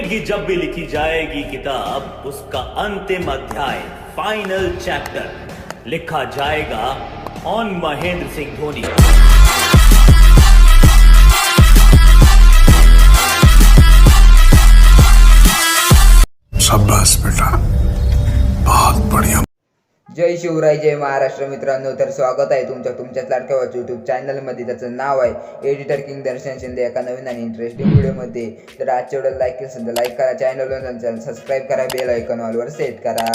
जिंदगी जब भी लिखी जाएगी किताब, उसका अंतिम अध्याय फाइनल चैप्टर लिखा जाएगा ऑन महेंद्र सिंह धोनी। शाबाश बेटा, बहुत बढ़िया। जय शिवराय, जय महाराष्ट्र मित्रांनो। तर स्वागत आहे तुमच्याच लाडक्या यूट्यूब चॅनलमध्ये, त्याचं नाव आहे एडिटर किंग दर्शन शिंदे, एका नवीन आणि इंटरेस्टिंग व्हिडिओमध्ये। तर आजच्या व्हिडिओला लाईक केलं असेल तर लाईक करा, चॅनल सबस्क्राईब करा, बेल आयकॉन ऑलवर सेट करा।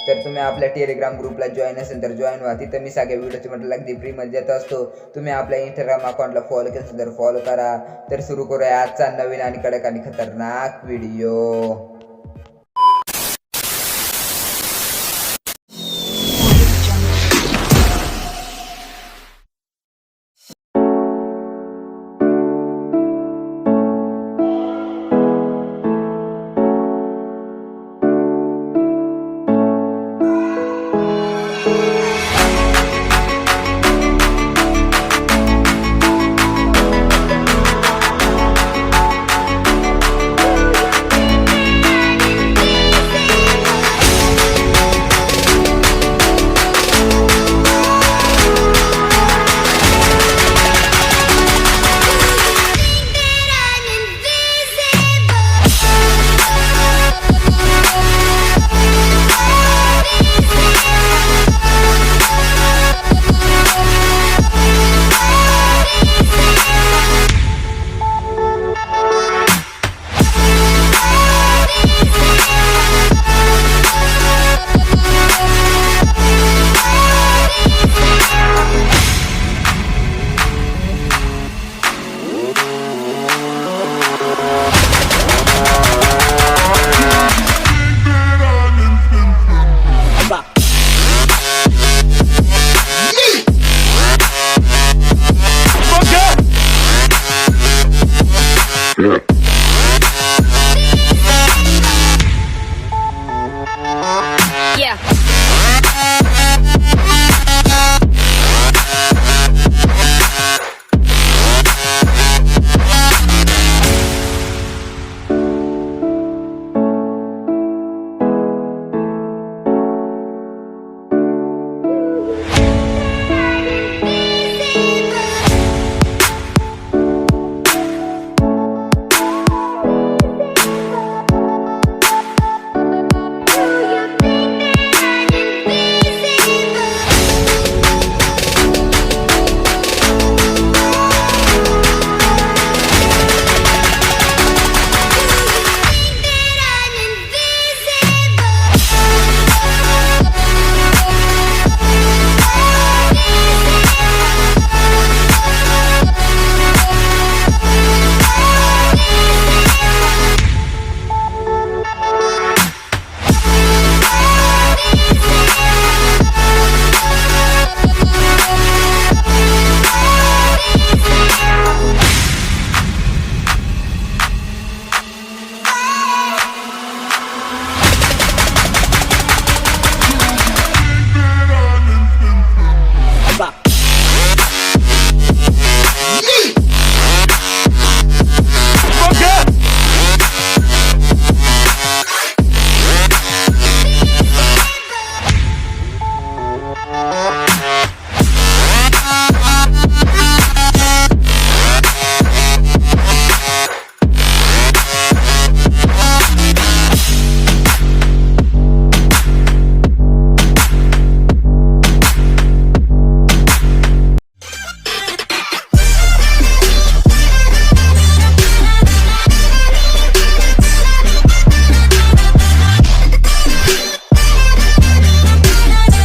तर तुम्ही आपल्या टेलिग्राम ग्रुपला जॉईन असेल तर जॉईन व्हा, तिथं मी सगळ्या व्हिडिओची म्हटलं अगदी फ्रीमध्ये देत असतो। तुम्ही आपल्या इंस्टाग्राम अकाउंटला फॉलो केलं असेल तर फॉलो करा। तर सुरू करूया आजचा नवीन आणि कडक आणि खतरनाक व्हिडिओ।